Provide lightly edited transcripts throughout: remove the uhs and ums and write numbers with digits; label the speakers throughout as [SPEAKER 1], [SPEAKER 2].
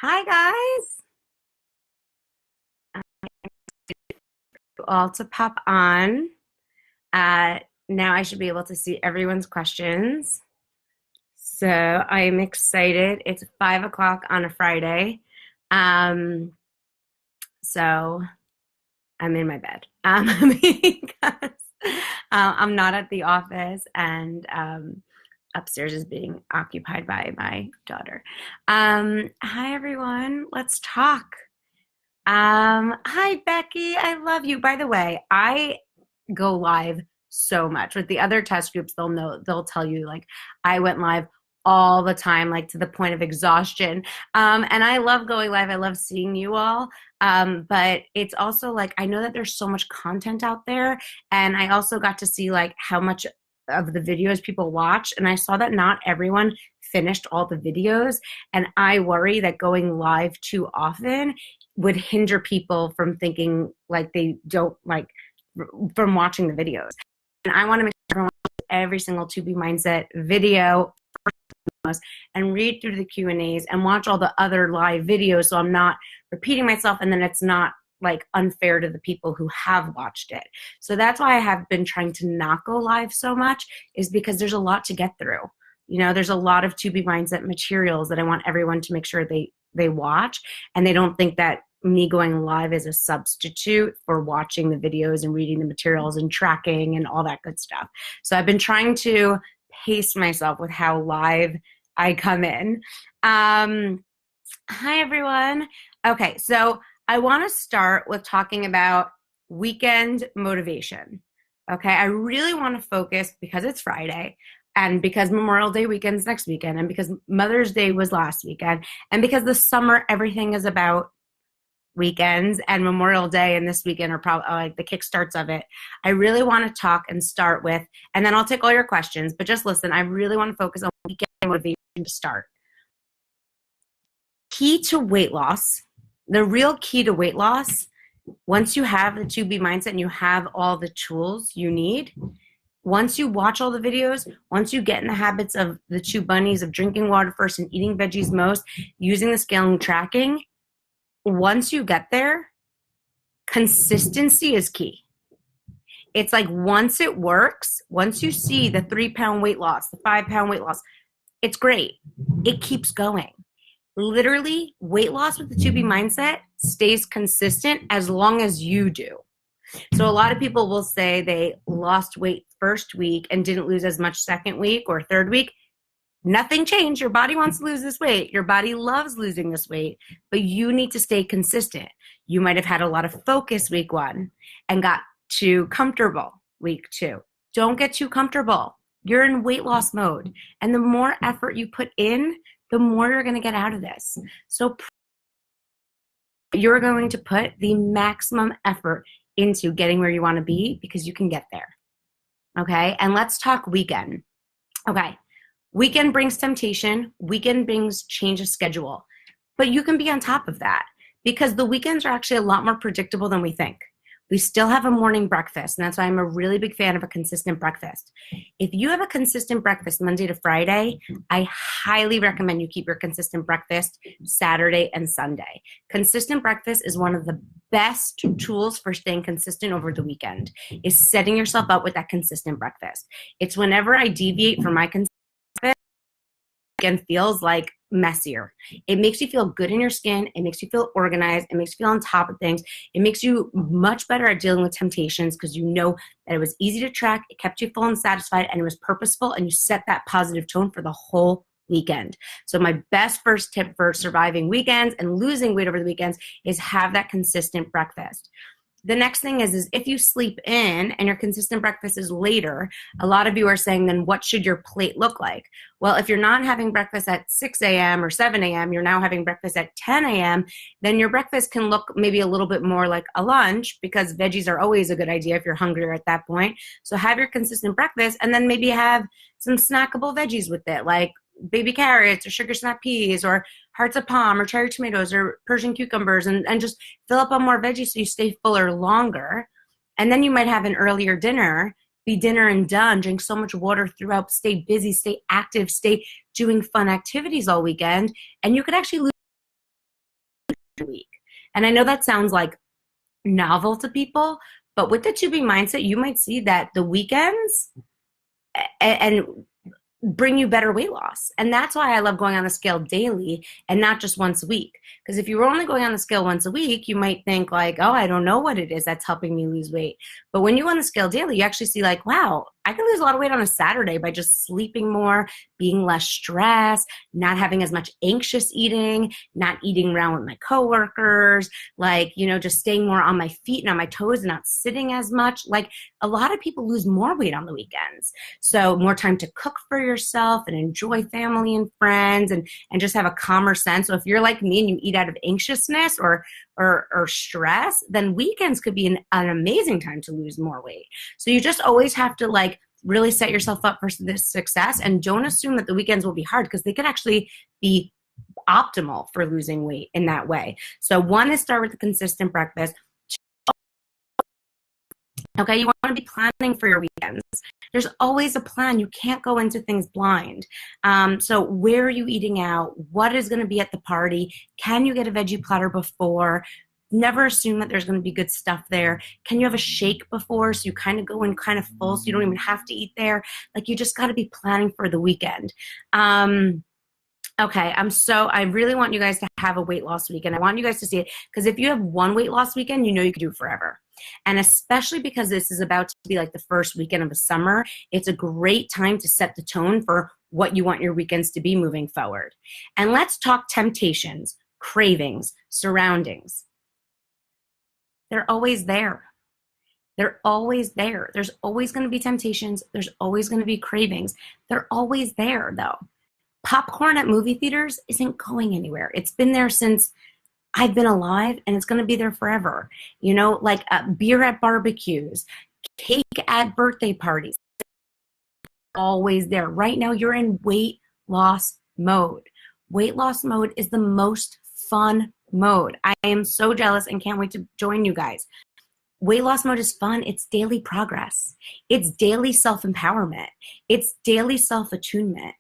[SPEAKER 1] Hi guys, all to pop on. Now I should be able to see everyone's questions. So I'm excited. It's 5 o'clock on a Friday. Um, so I'm in my bed because I'm not at the office and upstairs is being occupied by my daughter. Hi everyone, let's talk. Hi Becky, I love you. By the way, I go live so much. With the other test groups, they'll tell you like I went live all the time, like to the point of exhaustion. And I love going live. I love seeing you all. But it's also like I know that there's so much content out there, and I also got to see like how much of the videos people watch, and I saw that not everyone finished all the videos, and I worry that going live too often would hinder people from thinking like they don't like from watching the videos. And I want to make sure everyone watches every single 2B Mindset video and read through the Q&As and watch all the other live videos so I'm not repeating myself and then it's not like unfair to the people who have watched it. So that's why I have been trying to not go live so much, is because there's a lot to get through. You know, there's a lot of 2B Mindset materials that I want everyone to make sure they watch, and they don't think that me going live is a substitute for watching the videos and reading the materials and tracking and all that good stuff. So I've been trying to pace myself with how live I come in. Hi, everyone. Okay, so I want to start with talking about weekend motivation. Okay, I really want to focus because it's Friday and because Memorial Day weekend's next weekend and because Mother's Day was last weekend and because the summer, everything is about weekends, and Memorial Day and this weekend are probably like the kickstarts of it. I really want to talk and start with, and then I'll take all your questions, but just listen, I really want to focus on weekend motivation to start. Key to weight loss, the real key to weight loss, once you have the 2B mindset and you have all the tools you need, once you watch all the videos, once you get in the habits of the 2 bunnies of drinking water first and eating veggies most, using the scaling tracking, once you get there, consistency is key. It's like once it works, once you see the 3-pound weight loss, the 5-pound weight loss, it's great. It keeps going. Literally, weight loss with the 2B mindset stays consistent as long as you do. So a lot of people will say they lost weight first week and didn't lose as much second week or third week. Nothing changed. Your body wants to lose this weight. Your body loves losing this weight, but you need to stay consistent. You might have had a lot of focus week 1 and got too comfortable week 2. Don't get too comfortable. You're in weight loss mode. And the more effort you put in, the more you're going to get out of this. So you're going to put the maximum effort into getting where you want to be because you can get there. Okay? And let's talk weekend. Okay. Weekend brings temptation. Weekend brings change of schedule. But you can be on top of that because the weekends are actually a lot more predictable than we think. We still have a morning breakfast, and that's why I'm a really big fan of a consistent breakfast. If you have a consistent breakfast Monday to Friday, I highly recommend you keep your consistent breakfast Saturday and Sunday. Consistent breakfast is one of the best tools for staying consistent over the weekend, is setting yourself up with that consistent breakfast. It's whenever I deviate from my consistent weekend feels like messier. It makes you feel good in your skin. It makes you feel organized. It makes you feel on top of things. It makes you much better at dealing with temptations because you know that it was easy to track, it kept you full and satisfied, and it was purposeful, and you set that positive tone for the whole weekend. So my best first tip for surviving weekends and losing weight over the weekends is have that consistent breakfast. The next thing is if you sleep in and your consistent breakfast is later, a lot of you are saying, then what should your plate look like? Well, if you're not having breakfast at 6 a.m. or 7 a.m., you're now having breakfast at 10 a.m., then your breakfast can look maybe a little bit more like a lunch because veggies are always a good idea if you're hungrier at that point. So have your consistent breakfast and then maybe have some snackable veggies with it, like baby carrots or sugar snap peas or hearts of palm or cherry tomatoes or Persian cucumbers, and just fill up on more veggies so you stay fuller longer. And then you might have an earlier dinner, be dinner and done, drink so much water throughout, stay busy, stay active, stay doing fun activities all weekend, and you could actually lose a week. And I know that sounds like novel to people, but with the 2B mindset, you might see that the weekends and bring you better weight loss. And that's why I love going on the scale daily and not just once a week. Because if you were only going on the scale once a week, you might think like, oh, I don't know what it is that's helping me lose weight. But when you go on the scale daily, you actually see like, wow, I can lose a lot of weight on a Saturday by just sleeping more, being less stressed, not having as much anxious eating, not eating around with my coworkers, like, just staying more on my feet and on my toes and not sitting as much. Like a lot of people lose more weight on the weekends. So more time to cook for yourself and enjoy family and friends and just have a calmer sense. So if you're like me and you eat out of anxiousness or stress, then weekends could be an amazing time to lose more weight. So you just always have to like really set yourself up for this success, and don't assume that the weekends will be hard, because they could actually be optimal for losing weight in that way. So one is start with a consistent breakfast. Okay, you want to be planning for your weekends. There's always a plan. You can't go into things blind. So where are you eating out? What is going to be at the party? Can you get a veggie platter before? Never assume that there's going to be good stuff there. Can you have a shake before so you kind of go in kind of full so you don't even have to eat there? Like you just got to be planning for the weekend. Okay, I really want you guys to have a weight loss weekend. I want you guys to see it, because if you have one weight loss weekend, you can do it forever. And especially because this is about to be like the first weekend of the summer, it's a great time to set the tone for what you want your weekends to be moving forward. And let's talk temptations, cravings, surroundings. They're always there. They're always there. There's always going to be temptations. There's always going to be cravings. They're always there, though. Popcorn at movie theaters isn't going anywhere. It's been there since I've been alive, and it's going to be there forever. Like beer at barbecues, cake at birthday parties. Always there. Right now, you're in weight loss mode. Weight loss mode is the most fun mode. I am so jealous and can't wait to join you guys. Weight loss mode is fun. It's daily progress. It's daily self-empowerment. It's daily self-attunement.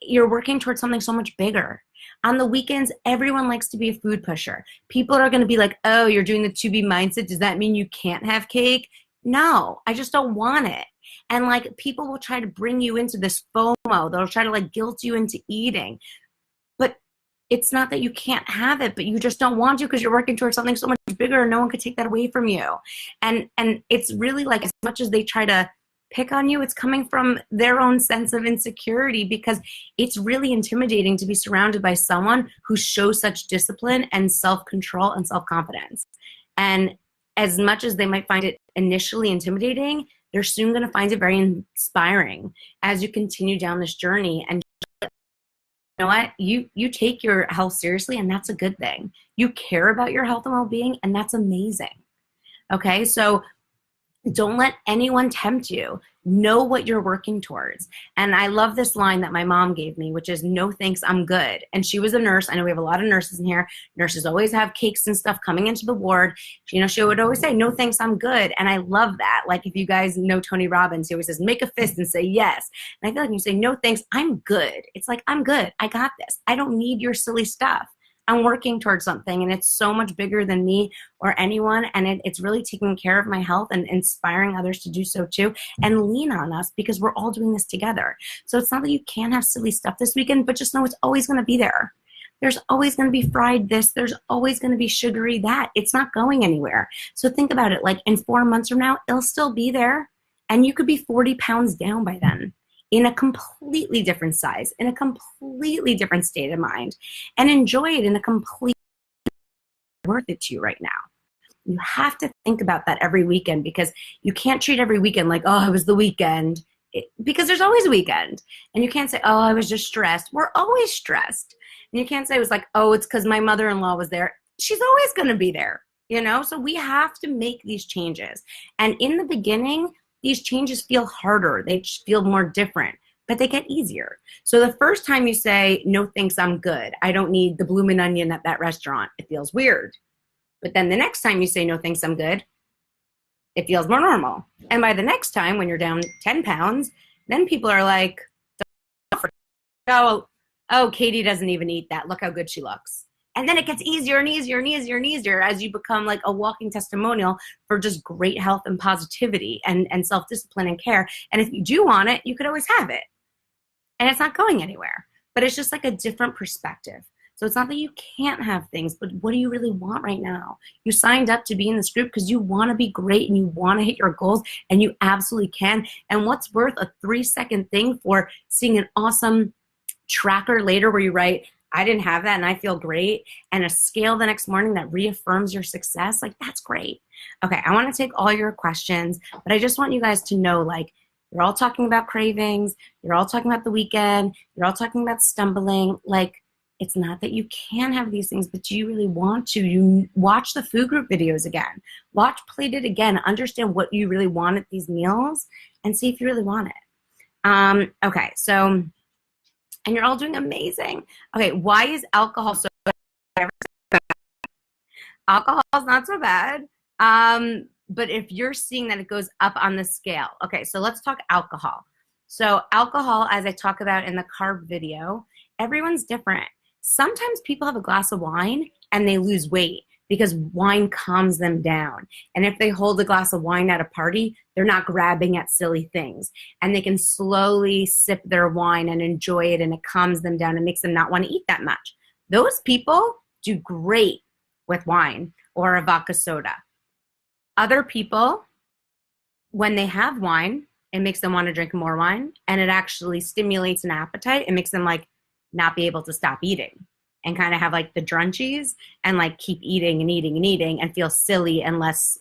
[SPEAKER 1] You're working towards something so much bigger. On the weekends, everyone likes to be a food pusher. People are going to be like, oh, you're doing the 2B mindset. Does that mean you can't have cake? No, I just don't want it. And like people will try to bring you into this FOMO. They'll try to like guilt you into eating. But it's not that you can't have it, but you just don't want to because you're working towards something so much bigger and no one could take that away from you. And it's really like, as much as they try to pick on you, it's coming from their own sense of insecurity, because it's really intimidating to be surrounded by someone who shows such discipline and self-control and self-confidence. And as much as they might find it initially intimidating, they're soon going to find it very inspiring as you continue down this journey. And you know what? You take your health seriously, and that's a good thing. You care about your health and well-being, and that's amazing. Okay, so don't let anyone tempt you. Know what you're working towards. And I love this line that my mom gave me, which is, no thanks, I'm good. And she was a nurse. I know we have a lot of nurses in here. Nurses always have cakes and stuff coming into the ward. She would always say, no thanks, I'm good. And I love that. Like if you guys know Tony Robbins, he always says, make a fist and say yes. And I feel like when you say, no thanks, I'm good. It's like, I'm good. I got this. I don't need your silly stuff. I'm working towards something, and it's so much bigger than me or anyone, and it's really taking care of my health and inspiring others to do so too, and lean on us because we're all doing this together. So it's not that you can't have silly stuff this weekend, but just know it's always going to be there. There's always going to be fried this. There's always going to be sugary that. It's not going anywhere. So think about it. Like in 4 months from now, it'll still be there, and you could be 40 pounds down by then, in a completely different size, in a completely different state of mind, and enjoy it in a completely worth it to you right now. You have to think about that every weekend, because you can't treat every weekend like, oh, it was the weekend, because there's always a weekend. And you can't say, oh, I was just stressed. We're always stressed. And you can't say it was like, oh, it's because my mother-in-law was there. She's always going to be there, So we have to make these changes. And in the beginning, these changes feel harder. They feel more different, but they get easier. So the first time you say, no thanks, I'm good. I don't need the bloomin' onion at that restaurant. It feels weird. But then the next time you say, no thanks, I'm good, it feels more normal. And by the next time, when you're down 10 pounds, then people are like, oh, Katie doesn't even eat that. Look how good she looks. And then it gets easier and easier and easier and easier as you become like a walking testimonial for just great health and positivity and self-discipline and care. And if you do want it, you could always have it. And it's not going anywhere. But it's just like a different perspective. So it's not that you can't have things, but what do you really want right now? You signed up to be in this group because you want to be great and you want to hit your goals, and you absolutely can. And what's worth a 3-second thing for seeing an awesome tracker later where you write, I didn't have that and I feel great, and a scale the next morning that reaffirms your success? Like, that's great. Okay, I want to take all your questions, but I just want you guys to know, like, you're all talking about cravings, you're all talking about the weekend, you're all talking about stumbling. Like, it's not that you can have these things, but do you really want to? You watch the food group videos again. Watch Plate It again. Understand what you really want at these meals and see if you really want it. Okay, so, and you're all doing amazing. Okay, why is alcohol so bad? Alcohol is not so bad. But if you're seeing that it goes up on the scale. Okay, so let's talk alcohol. So alcohol, as I talk about in the carb video, everyone's different. Sometimes people have a glass of wine and they lose weight because wine calms them down. And if they hold a glass of wine at a party, they're not grabbing at silly things. And they can slowly sip their wine and enjoy it, and it calms them down and makes them not want to eat that much. Those people do great with wine or a vodka soda. Other people, when they have wine, it makes them want to drink more wine, and it actually stimulates an appetite. It makes them like not be able to stop eating and kind of have like the drunchies and like keep eating and eating and eating and feel silly and less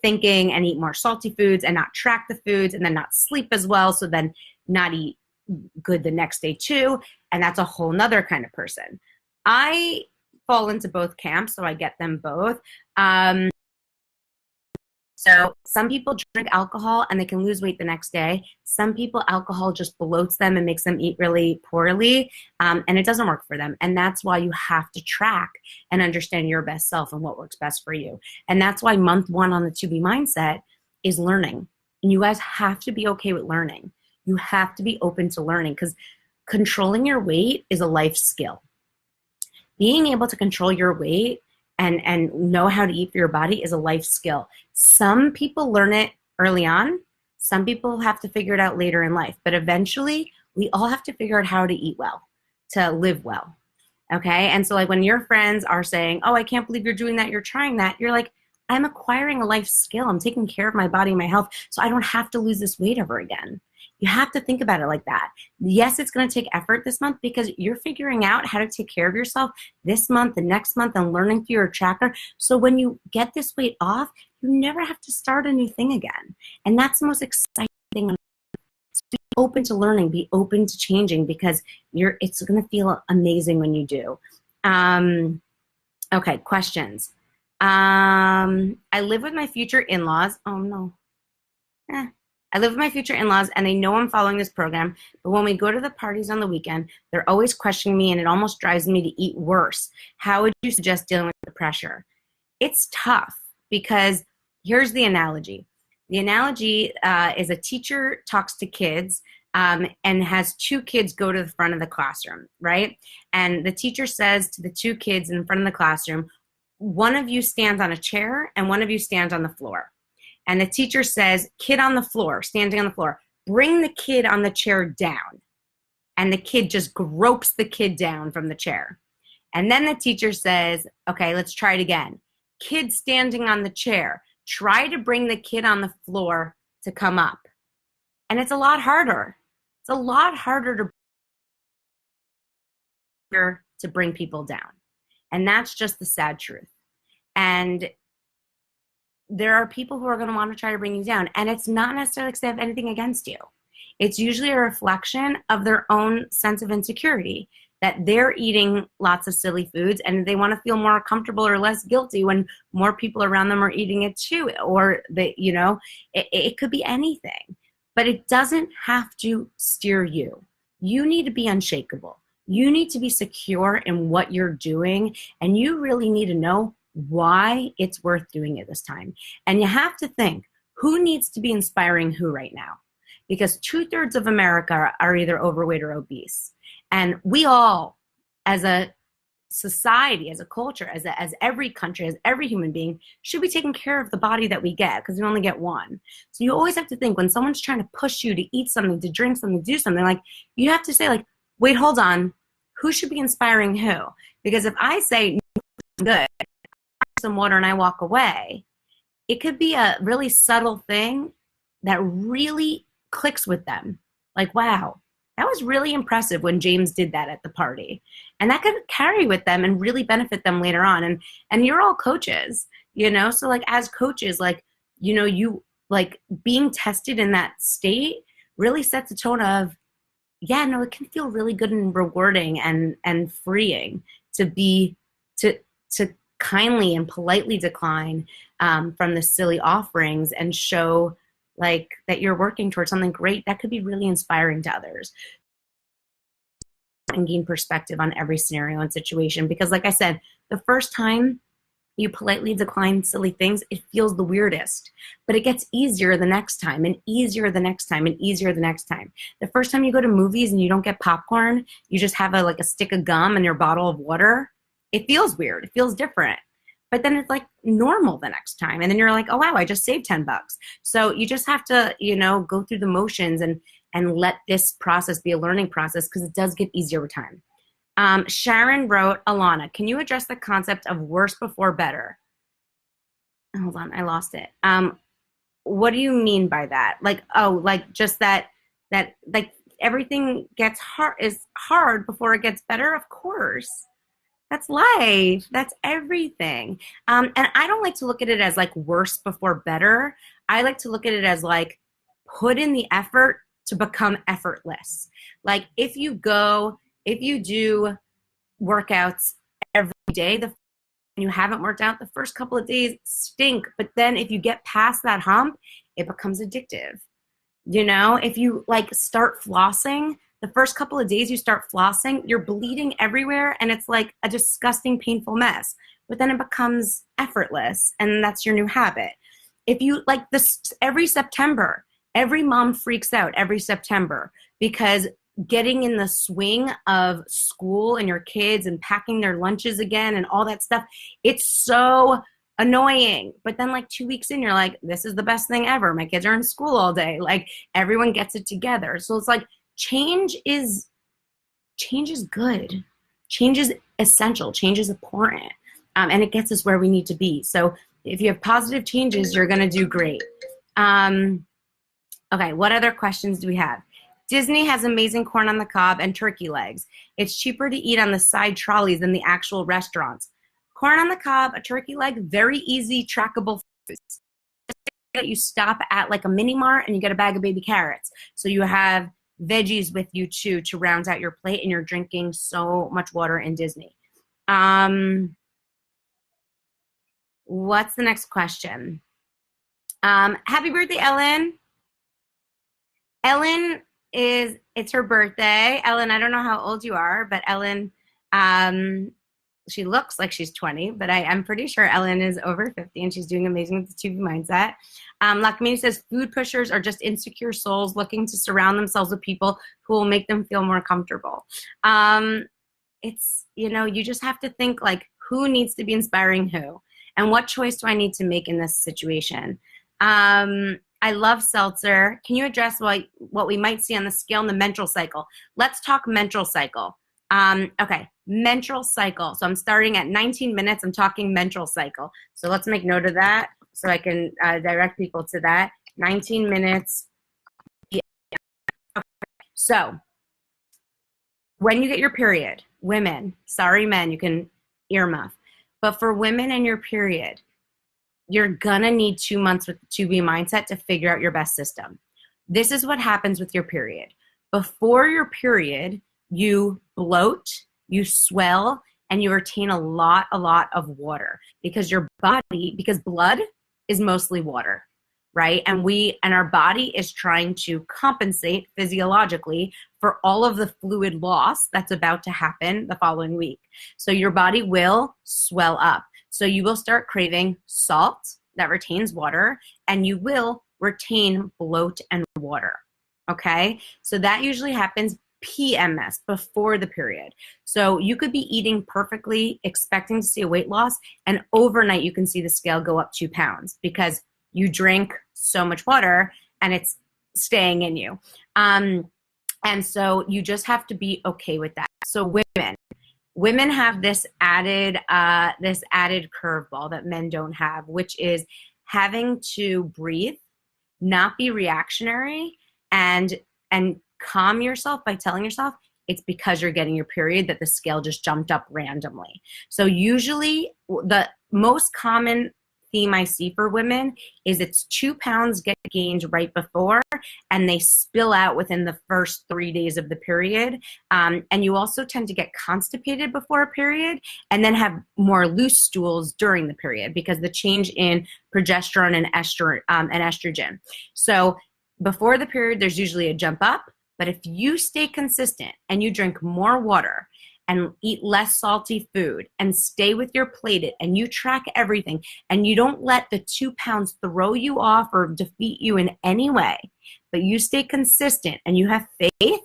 [SPEAKER 1] thinking, and eat more salty foods and not track the foods, and then not sleep as well. So then not eat good the next day too. And that's a whole nother kind of person. I fall into both camps, so I get them both. So some people drink alcohol and they can lose weight the next day. Some people, alcohol just bloats them and makes them eat really poorly, and it doesn't work for them. And that's why you have to track and understand your best self and what works best for you. And that's why month 1 on the 2B mindset is learning. And you guys have to be okay with learning. You have to be open to learning, because controlling your weight is a life skill. Being able to control your weight and know how to eat for your body is a life skill. Some people learn it early on. Some people have to figure it out later in life. But eventually, we all have to figure out how to eat well, to live well. Okay? And so like when your friends are saying, oh, I can't believe you're doing that, you're trying that, you're like, I'm acquiring a life skill. I'm taking care of my body and my health, so I don't have to lose this weight ever again. You have to think about it like that. Yes, it's going to take effort this month because you're figuring out how to take care of yourself this month, the next month, and learning through your tracker. So when you get this weight off, you never have to start a new thing again. And that's the most exciting thing. So be open to learning, be open to changing, because it's going to feel amazing when you do. Okay, questions. I live with my future in-laws. Oh, no. I live with my future in-laws, and they know I'm following this program, but when we go to the parties on the weekend, they're always questioning me, and it almost drives me to eat worse. How would you suggest dealing with the pressure? It's tough, because here's the analogy. The analogy is a teacher talks to kids and has 2 kids go to the front of the classroom, right? And the teacher says to the 2 kids in front of the classroom, one of you stands on a chair and one of you stands on the floor. And the teacher says, kid on the floor, standing on the floor, bring the kid on the chair down. And the kid just gropes the kid down from the chair. And then the teacher says, okay, let's try it again. Kid standing on the chair, try to bring the kid on the floor to come up. And it's a lot harder. It's a lot harder to bring people down. And that's just the sad truth. And there are people who are going to want to try to bring you down. And it's not necessarily because they have anything against you. It's usually a reflection of their own sense of insecurity, that they're eating lots of silly foods and they want to feel more comfortable or less guilty when more people around them are eating it too. Or it could be anything. But it doesn't have to steer you. You need to be unshakable. You need to be secure in what you're doing, and you really need to know why it's worth doing it this time. And you have to think, who needs to be inspiring who right now? Because 2/3 of America are either overweight or obese. And we all, as a society, as a culture, as every country, as every human being, should be taking care of the body that we get, because we only get one. So you always have to think, when someone's trying to push you to eat something, to drink something, to do something, like, you have to say, like, wait, hold on, who should be inspiring who? Because if I say, good, some water, and I walk away, it could be a really subtle thing that really clicks with them. Like, wow, that was really impressive when James did that at the party. And that could carry with them and really benefit them later on. And you're all coaches, so like, as coaches, like, you like being tested in that state really sets a tone of, yeah, no, it can feel really good and rewarding and freeing to kindly and politely decline from the silly offerings and show like that you're working towards something great. That could be really inspiring to others and gain perspective on every scenario and situation. Because like I said, the first time you politely decline silly things, it feels the weirdest, but it gets easier the next time, and easier the next time, and easier the next time. The first time you go to movies and you don't get popcorn, you just have a stick of gum and your bottle of water, it feels weird. It feels different. But then it's like normal the next time. And then you're like, oh, wow, I just saved $10. So you just have to, go through the motions and let this process be a learning process, because it does get easier with time. Sharon wrote, Alana, can you address the concept of worse before better? Hold on, I lost it. What do you mean by that? Like, just that like everything is hard before it gets better? Of course. That's life. That's everything. And I don't like to look at it as like worse before better. I like to look at it as like, put in the effort to become effortless. Like if you do workouts every day, and you haven't worked out, the first couple of days stink. But then if you get past that hump, it becomes addictive. If you like start flossing, the first couple of days you start flossing, you're bleeding everywhere and it's like a disgusting, painful mess. But then it becomes effortless, and that's your new habit. If you like this, every September, every mom freaks out every September because getting in the swing of school and your kids and packing their lunches again and all that stuff, it's so annoying. But then like 2 weeks in, you're like, this is the best thing ever. My kids are in school all day. Like everyone gets it together. So it's like, change is good. Change is essential. Change is important. And it gets us where we need to be. So if you have positive changes, you're going to do great. Okay, what other questions do we have? Disney has amazing corn on the cob and turkey legs. It's cheaper to eat on the side trolleys than the actual restaurants. Corn on the cob, a turkey leg, very easy, trackable foods. You stop at like a mini mart and you get a bag of baby carrots. So you have veggies with you too to round out your plate, and you're drinking so much water in Disney. What's the next question? Happy birthday, Ellen. Ellen it's her birthday. Ellen, I don't know how old you are, but Ellen, she looks like she's 20, but I'm pretty sure Ellen is over 50 and she's doing amazing with the 2B mindset. Lakmini says, food pushers are just insecure souls looking to surround themselves with people who will make them feel more comfortable. It's, you just have to think like, who needs to be inspiring who? And what choice do I need to make in this situation? I love seltzer. Can you address what we might see on the scale in the menstrual cycle? Let's talk menstrual cycle. Okay, menstrual cycle. So I'm starting at 19 minutes. I'm talking menstrual cycle. So let's make note of that so I can direct people to that. 19 minutes. Yeah. Okay. So when you get your period, women, sorry men, you can earmuff. But for women and your period, you're gonna need 2 months with the 2B mindset to figure out your best system. This is what happens with your period. Before your period, you bloat, you swell, and you retain a lot of water because because blood is mostly water, right? And our body is trying to compensate physiologically for all of the fluid loss that's about to happen the following week. So your body will swell up. So you will start craving salt that retains water, and you will retain bloat and water, okay? So that usually happens PMS, before the period. So you could be eating perfectly, expecting to see a weight loss, and overnight you can see the scale go up 2 pounds because you drink so much water and it's staying in you. And so you just have to be okay with that. So women have this added curveball that men don't have, which is having to breathe, not be reactionary, and calm yourself by telling yourself it's because you're getting your period that the scale just jumped up randomly. So usually the most common theme I see for women is it's 2 pounds get gained right before and they spill out within the first 3 days of the period. And you also tend to get constipated before a period and then have more loose stools during the period because the change in progesterone and estrogen. So before the period, there's usually a jump up, but if you stay consistent and you drink more water and eat less salty food and stay with your plated and you track everything and you don't let the 2 pounds throw you off or defeat you in any way, but you stay consistent and you have faith,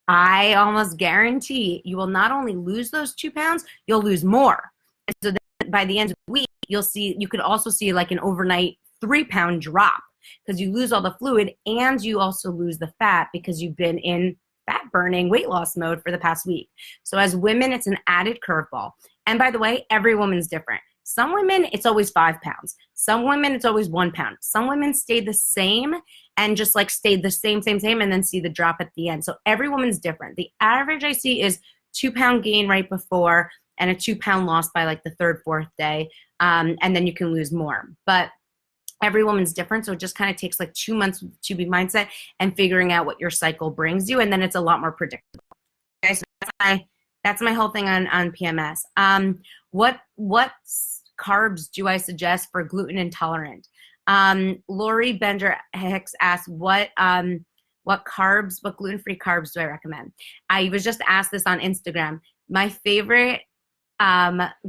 [SPEAKER 1] I almost guarantee you will not only lose those 2 pounds, you'll lose more. And so then by the end of the week, you could also see like an overnight 3-pound drop because you lose all the fluid and you also lose the fat because you've been in fat burning weight loss mode for the past week. So as women, it's an added curveball. And by the way, every woman's different. Some women, it's always 5 pounds. Some women, it's always 1 pound. Some women stay the same and just like stay the same, and then see the drop at the end. So every woman's different. The average I see is 2 pound gain right before and a 2 pound loss by like the third, fourth day. And then you can lose more. But every woman's different, so it just kind of takes like 2 months to be mindset and figuring out what your cycle brings you, and then it's a lot more predictable. Okay, so that's my whole thing on PMS. What carbs do I suggest for gluten intolerant? Lori Bender Hicks asked what gluten-free carbs do I recommend? I was just asked this on Instagram. My favorite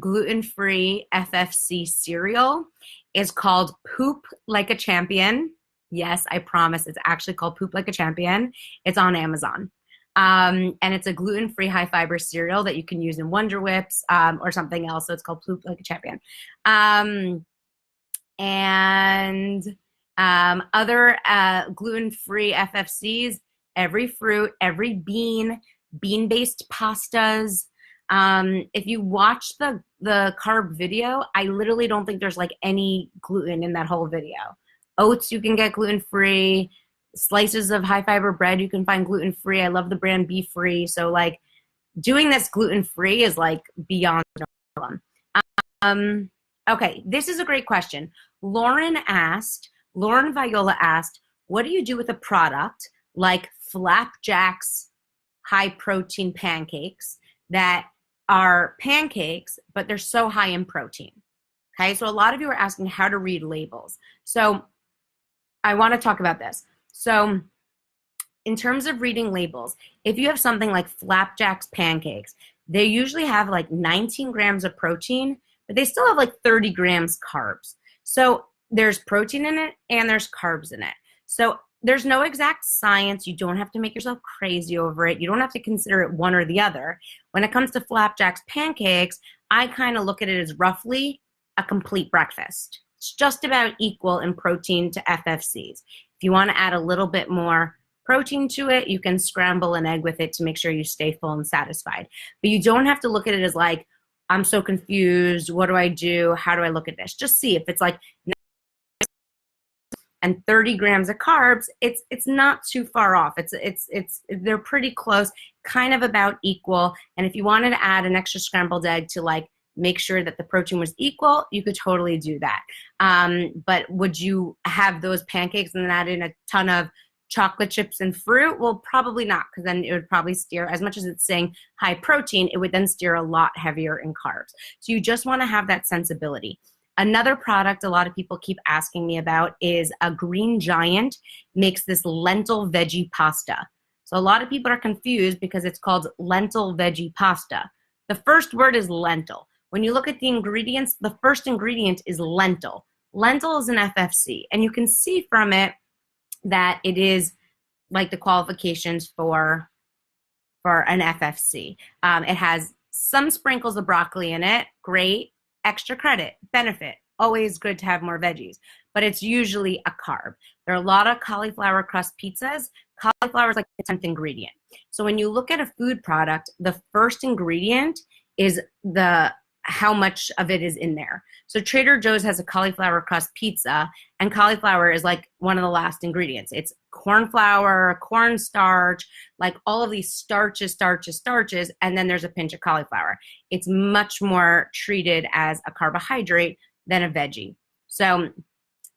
[SPEAKER 1] gluten-free FFC cereal is called Poop Like a Champion. Yes, I promise it's actually called Poop Like a Champion. It's on Amazon. And it's a gluten-free high-fiber cereal that you can use in Wonder Whips or something else. So it's called Poop Like a Champion. Other gluten-free FFCs, every fruit, every bean-based pastas. If you watch the carb video, I literally don't think there's like any gluten in that whole video. Oats, you can get gluten-free. Slices of high-fiber bread, you can find gluten-free. I love the brand Be Free. So like doing this gluten-free is like beyond no problem. Okay, this is a great question. Lauren Viola asked, what do you do with a product like Flapjack's high-protein pancakes that are pancakes, but they're so high in protein? Okay, so a lot of you are asking how to read labels. So I want to talk about this. So in terms of reading labels, if you have something like Flapjack's pancakes, they usually have like 19 grams of protein, but they still have like 30 grams carbs. So there's protein in it and there's carbs in it. So there's no exact science. You don't have to make yourself crazy over it. You don't have to consider it one or the other. When it comes to Flapjack's pancakes, I kind of look at it as roughly a complete breakfast. It's just about equal in protein to FFCs. If you want to add a little bit more protein to it, you can scramble an egg with it to make sure you stay full and satisfied. But you don't have to look at it as like, I'm so confused. What do I do? How do I look at this? Just see if it's like and 30 grams of carbs, it's not too far off. They're pretty close, kind of about equal. And if you wanted to add an extra scrambled egg to like make sure that the protein was equal, you could totally do that. But would you have those pancakes and then add in a ton of chocolate chips and fruit? Well, probably not, because then it would probably steer, as much as it's saying high protein, it would then steer a lot heavier in carbs. So you just want to have that sensibility. Another product a lot of people keep asking me about is a Green Giant makes this lentil veggie pasta. So a lot of people are confused because it's called lentil veggie pasta. The first word is lentil. When you look at the ingredients, the first ingredient is lentil. Lentil is an FFC, and you can see from it that it is like the qualifications for for an FFC. It has some sprinkles of broccoli in it. Great. Extra credit, benefit. Always good to have more veggies, but it's usually a carb. There are a lot of cauliflower crust pizzas. Cauliflower is like the 10th ingredient. So when you look at a food product, the first ingredient is how much of it is in there. So Trader Joe's has a cauliflower crust pizza, and cauliflower is like one of the last ingredients. It's corn flour, cornstarch, like all of these starches, and then there's a pinch of cauliflower. It's much more treated as a carbohydrate than a veggie. So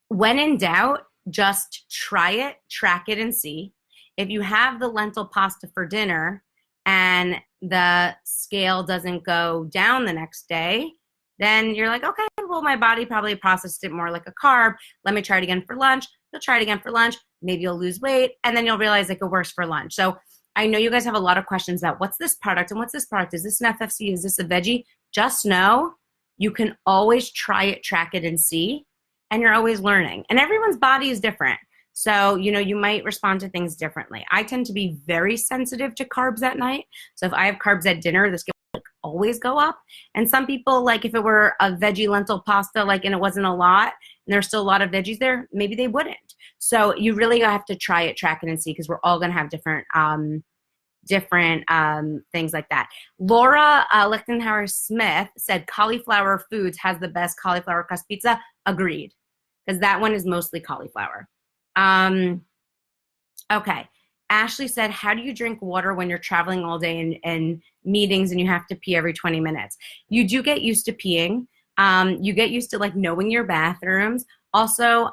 [SPEAKER 1] when in doubt, just try it, track it, and see. If you have the lentil pasta for dinner and the scale doesn't go down the next day, then you're like, okay, well, my body probably processed it more like a carb. Let me try it again for lunch. You'll try it again for lunch. Maybe you'll lose weight, and then you'll realize it could worse for lunch. So I know you guys have a lot of questions about what's this product and what's this product? Is this an FFC? Is this a veggie? Just know you can always try it, track it, and see, and you're always learning. And everyone's body is different. So, you might respond to things differently. I tend to be very sensitive to carbs at night. So if I have carbs at dinner, the scale will always go up. And some people, like if it were a veggie lentil pasta, and it wasn't a lot, and there's still a lot of veggies there, maybe they wouldn't. So you really have to try it, track it, and see, because we're all going to have different things like that. Laura Lichtenhauer Smith said Cauliflower Foods has the best cauliflower crust pizza. Agreed, because that one is mostly cauliflower. Okay. Ashley said, how do you drink water when you're traveling all day and meetings and you have to pee every 20 minutes? You do get used to peeing. You get used to knowing your bathrooms. Also,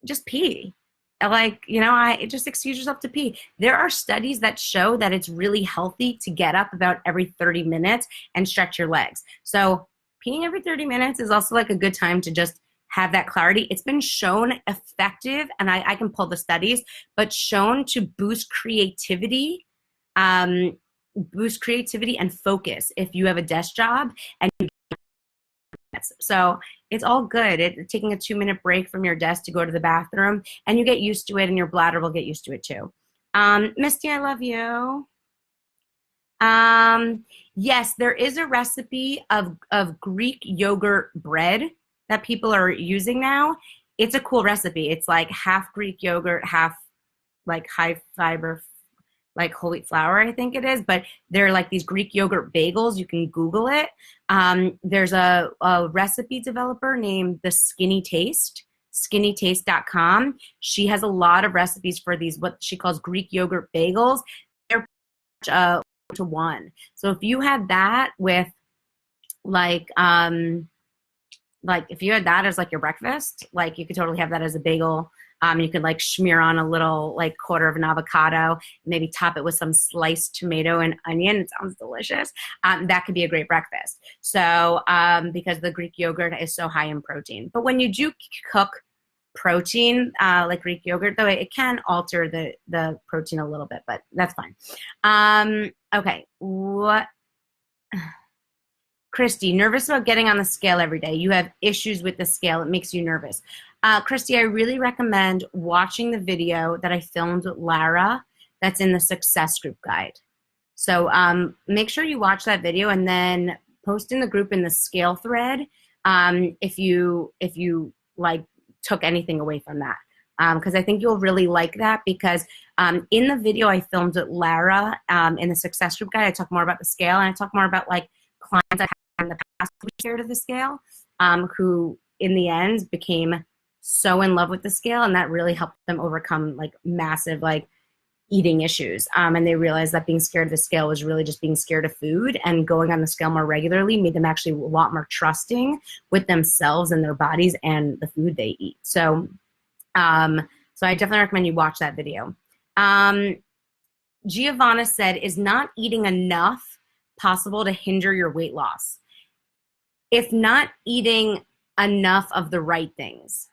[SPEAKER 1] just pee. Just excuse yourself to pee. There are studies that show that it's really healthy to get up about every 30 minutes and stretch your legs. So peeing every 30 minutes is also a good time to just have that clarity. It's been shown effective, and I can pull the studies, but shown to boost creativity and focus if you have a desk job. And so it's all good. Taking a 2-minute break from your desk to go to the bathroom, and you get used to it, and your bladder will get used to it too. Misty, I love you. Yes, there is a recipe of Greek yogurt bread that people are using now. It's a cool recipe. It's half Greek yogurt, half high fiber, whole wheat flour, I think it is. But they're these Greek yogurt bagels. You can Google it. There's a recipe developer named The Skinny Taste, skinnytaste.com. She has a lot of recipes for these, what she calls Greek yogurt bagels. They're to one. So if you had that with if you had that as your breakfast, you could totally have that as a bagel. You could smear on a little quarter of an avocado, maybe top it with some sliced tomato and onion. It sounds delicious. That could be a great breakfast. So because the Greek yogurt is so high in protein. But when you do cook protein, like Greek yogurt, though, it can alter the protein a little bit, but that's fine. Okay, what? Christy, nervous about getting on the scale every day. You have issues with the scale. It makes you nervous. Christy, I really recommend watching the video that I filmed with Lara that's in the Success Group Guide. So make sure you watch that video and then post in the group in the scale thread if you took anything away from that. Because I think you'll really like that, because in the video I filmed with Lara in the Success Group Guide, I talk more about the scale, and I talk more about clients I've had in the past who were scared of the scale, who in the end became so in love with the scale, and that really helped them overcome massive eating issues. And they realized that being scared of the scale was really just being scared of food, and going on the scale more regularly made them actually a lot more trusting with themselves and their bodies and the food they eat. So so I definitely recommend you watch that video. Giovanna said, is not eating enough possible to hinder your weight loss? If not eating enough of the right things.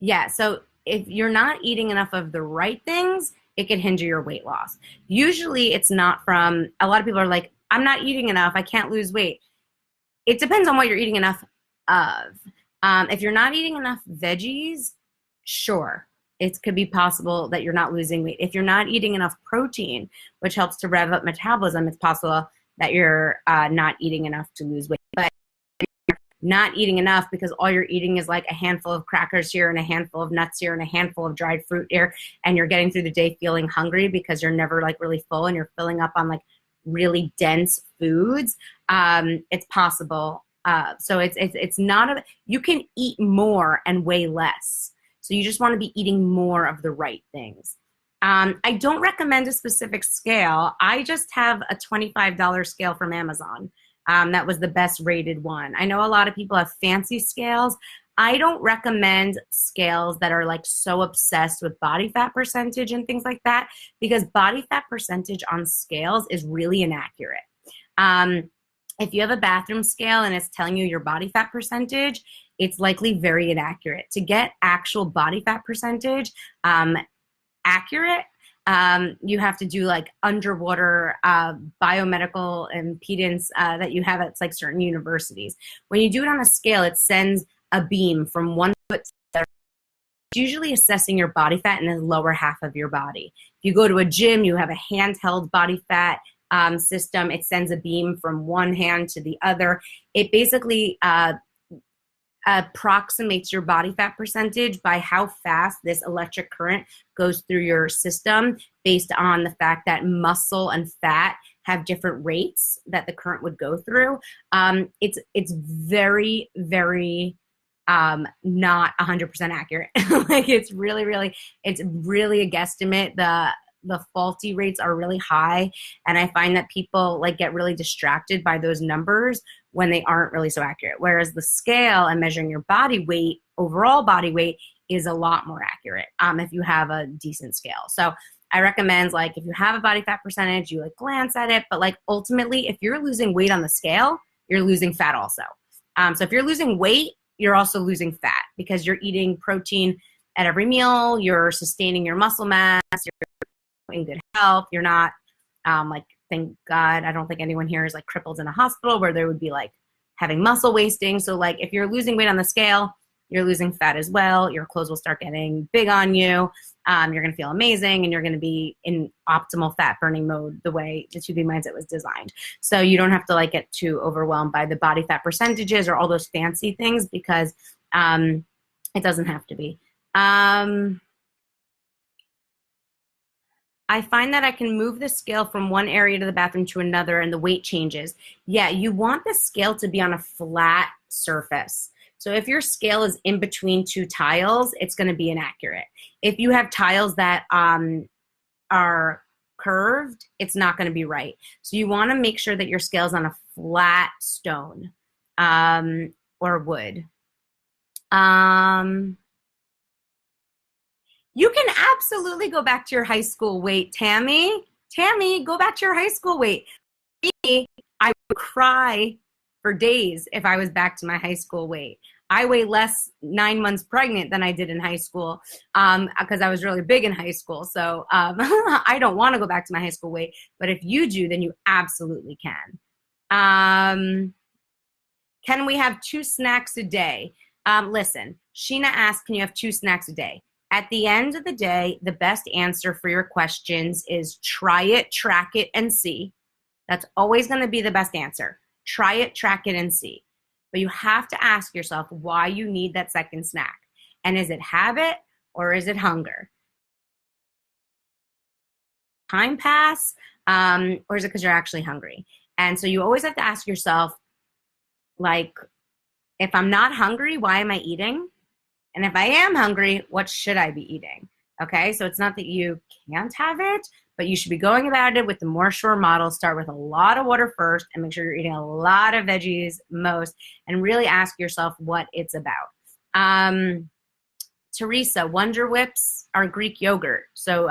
[SPEAKER 1] Yeah, so if you're not eating enough of the right things, it can hinder your weight loss. Usually it's not from, a lot of people are like, I'm not eating enough, I can't lose weight. It depends on what you're eating enough of. If you're not eating enough veggies, sure. it could be possible that you're not losing weight. If you're not eating enough protein, which helps to rev up metabolism, it's possible that you're not eating enough to lose weight. But not eating enough because all you're eating is like a handful of crackers here and a handful of nuts here and a handful of dried fruit here, and you're getting through the day feeling hungry because you're never like really full and you're filling up on like really dense foods, it's possible. So it's not you can eat more and weigh less. So you just want to be eating more of the right things. I don't recommend a specific scale. I just have a $25 scale from Amazon. That was the best rated one. I know a lot of people have fancy scales. I don't recommend scales that are like so obsessed with body fat percentage and things like that, because body fat percentage on scales is really inaccurate. If you have a bathroom scale and it's telling you your body fat percentage, it's likely very inaccurate. To get actual body fat percentage accurate, you have to do like underwater biomedical impedance that you have at like certain universities. When you do it on a scale, it sends a beam from one foot to the other. It's usually assessing your body fat in the lower half of your body. If you go to a gym, you have a handheld body fat system. It sends a beam from one hand to the other. It basically approximates your body fat percentage by how fast this electric current goes through your system, based on the fact that muscle and fat have different rates that the current would go through. It's very, very not 100% accurate. Like it's really a guesstimate. The faulty rates are really high, and I find that people like get really distracted by those numbers when they aren't really so accurate. Whereas the scale and measuring your body weight, overall body weight, is a lot more accurate if you have a decent scale. So I recommend, like, if you have a body fat percentage, you like glance at it, but like ultimately, if you're losing weight on the scale, you're losing fat also. So if you're losing weight, you're also losing fat because you're eating protein at every meal, you're sustaining your muscle mass, you're in good health. You're not like, thank God, I don't think anyone here is like crippled in a hospital where they would be like having muscle wasting. So like if you're losing weight on the scale, you're losing fat as well. Your clothes will start getting big on you. You're going to feel amazing, and you're going to be in optimal fat burning mode the way the 2B Mindset was designed. So you don't have to like get too overwhelmed by the body fat percentages or all those fancy things, because it doesn't have to be. I find that I can move the scale from one area to the bathroom to another and the weight changes. Yeah, you want the scale to be on a flat surface. So if your scale is in between two tiles, it's going to be inaccurate. If you have tiles that are curved, it's not going to be right. So you want to make sure that your scale is on a flat stone or wood. You can absolutely go back to your high school weight, Tammy. Tammy, go back to your high school weight. Me, I would cry for days if I was back to my high school weight. I weigh less 9 months pregnant than I did in high school because I was really big in high school. So I don't want to go back to my high school weight. But if you do, then you absolutely can. Can we have 2 snacks a day? Listen, Sheena asked, can you have 2 snacks a day? At the end of the day, the best answer for your questions is try it, track it, and see. That's always going to be the best answer. Try it, track it, and see. But you have to ask yourself why you need that second snack. And is it habit or is it hunger? Time pass, or is it because you're actually hungry? And so you always have to ask yourself, like, if I'm not hungry, why am I eating? And if I am hungry, what should I be eating? Okay, so it's not that you can't have it, but you should be going about it with the more sure model. Start with a lot of water first and make sure you're eating a lot of veggies most, and really ask yourself what it's about. Teresa, Wonder Whips are Greek yogurt. So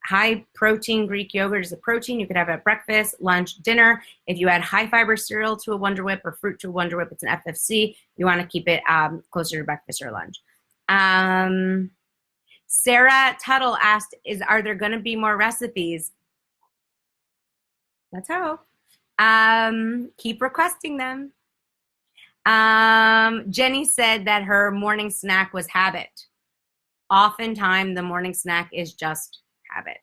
[SPEAKER 1] high protein Greek yogurt is a protein you could have at breakfast, lunch, dinner. If you add high fiber cereal to a Wonder Whip or fruit to a Wonder Whip, it's an FFC. You want to keep it closer to breakfast or lunch. Sarah Tuttle asked, are there going to be more recipes? Let's hope. Keep requesting them. Jenny said that her morning snack was habit. oftentimes the morning snack is just habit.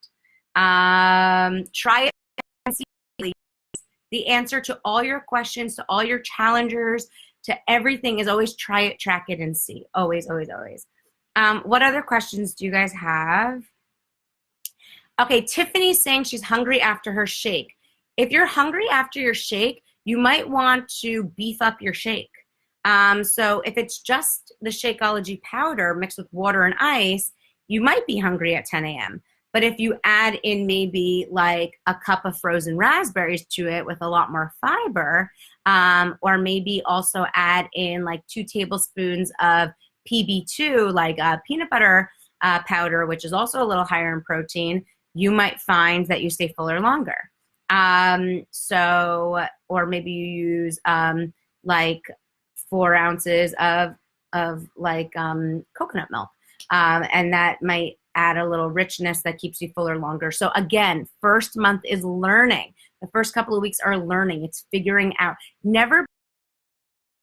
[SPEAKER 1] Try it and see. The answer to all your questions, to all your challengers, to everything is always try it, track it, and see. Always, always, always. What other questions do you guys have? Okay, Tiffany's saying she's hungry after her shake. If you're hungry after your shake, you might want to beef up your shake. So if it's just the Shakeology powder mixed with water and ice, you might be hungry at 10 a.m. But if you add in maybe like a cup of frozen raspberries to it with a lot more fiber, or maybe also add in like 2 tablespoons of PB2, like peanut butter powder, which is also a little higher in protein, you might find that you stay fuller longer. Or maybe you use like 4 ounces of like coconut milk, and that might add a little richness that keeps you fuller longer. So again, first month is learning. The first couple of weeks are learning. It's figuring out. Never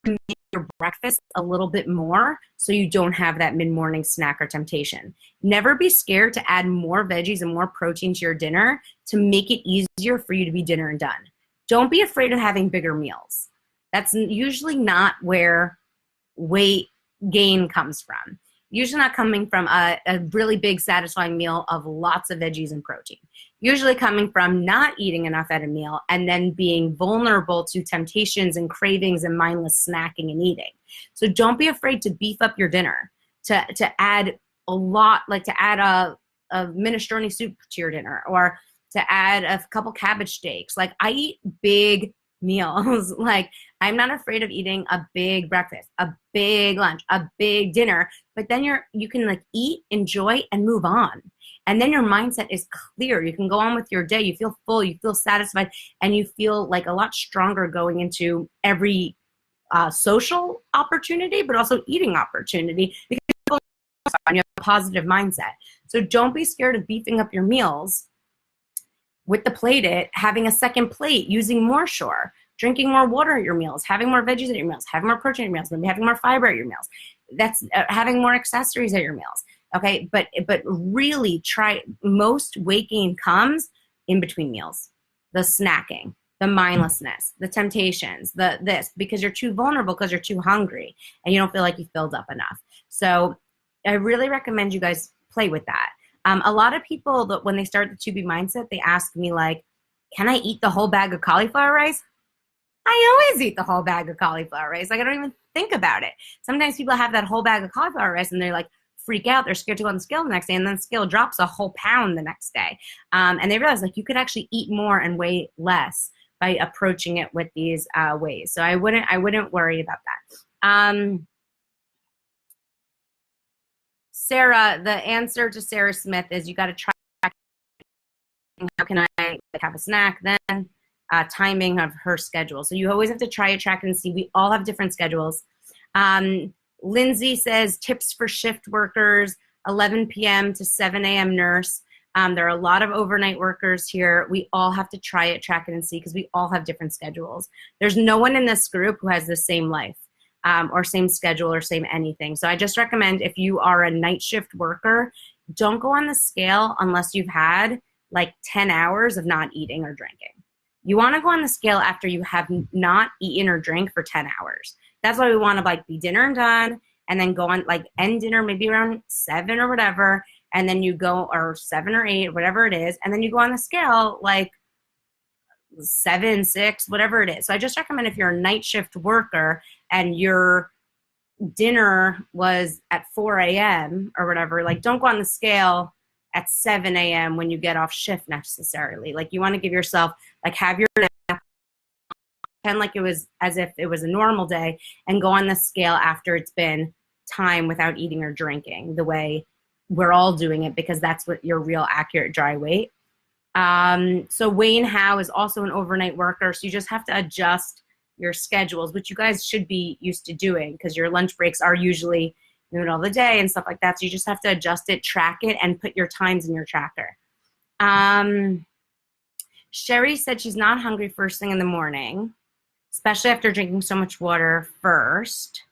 [SPEAKER 1] make your breakfast a little bit more so you don't have that mid-morning snack or temptation. Never be scared to add more veggies and more protein to your dinner to make it easier for you to be dinner and done. Don't be afraid of having bigger meals. That's usually not where weight gain comes from. Usually not coming from a really big satisfying meal of lots of veggies and protein. Usually coming from not eating enough at a meal and then being vulnerable to temptations and cravings and mindless snacking and eating. So don't be afraid to beef up your dinner, to add a lot, like to add a minestrone soup to your dinner, or to add a couple cabbage steaks. Like I eat big meals. Like I'm not afraid of eating a big breakfast, a big lunch, a big dinner, but then you can like eat, enjoy, and move on. And then your mindset is clear. You can go on with your day. You feel full, you feel satisfied, and you feel like a lot stronger going into every social opportunity, but also eating opportunity because you have a positive mindset. So don't be scared of beefing up your meals with the plate it, having a second plate, using more Sure, drinking more water at your meals, having more veggies at your meals, having more protein at your meals, maybe having more fiber at your meals. That's having more accessories at your meals. Okay, but really try, most weight gain comes in between meals. The snacking, the mindlessness, the temptations, this, because you're too vulnerable, because you're too hungry, and you don't feel like you filled up enough. So I really recommend you guys play with that. A lot of people, that when they start the 2B mindset, they ask me like, can I eat the whole bag of cauliflower rice? I always eat the whole bag of cauliflower rice. Like I don't even think about it. Sometimes people have that whole bag of cauliflower rice and they're like, freak out. They're scared to go on the scale the next day, and then the scale drops a whole pound the next day. And they realize like you could actually eat more and weigh less by approaching it with these ways. So I wouldn't worry about that. Sarah, the answer to Sarah Smith is you got to try. How can I have a snack then? Timing of her schedule. So you always have to try it, track, and see. We all have different schedules. Lindsay says tips for shift workers, 11 p.m. to 7 a.m. nurse. There are a lot of overnight workers here. We all have to try it, track it, and see because we all have different schedules. There's no one in this group who has the same life or same schedule or same anything. So I just recommend if you are a night shift worker, don't go on the scale unless you've had like 10 hours of not eating or drinking. You want to go on the scale after you have not eaten or drank for 10 hours. That's why we want to like be dinner and done and then go on like end dinner maybe around 7 or whatever. And then you go, or 7 or 8, whatever it is. And then you go on the scale like 7, 6, whatever it is. So I just recommend if you're a night shift worker and your dinner was at 4 a.m. or whatever, like don't go on the scale at 7 a.m. when you get off shift necessarily. Like you want to give yourself, like have your nap, pretend like it was as if it was a normal day, and go on the scale after it's been time without eating or drinking the way we're all doing it, because that's what your real accurate dry weight. So Wayne Howe is also an overnight worker. So you just have to adjust your schedules, which you guys should be used to doing because your lunch breaks are usually in the middle of the day and stuff like that. So you just have to adjust it, track it, and put your times in your tracker. Sherry said she's not hungry first thing in the morning, especially after drinking so much water first.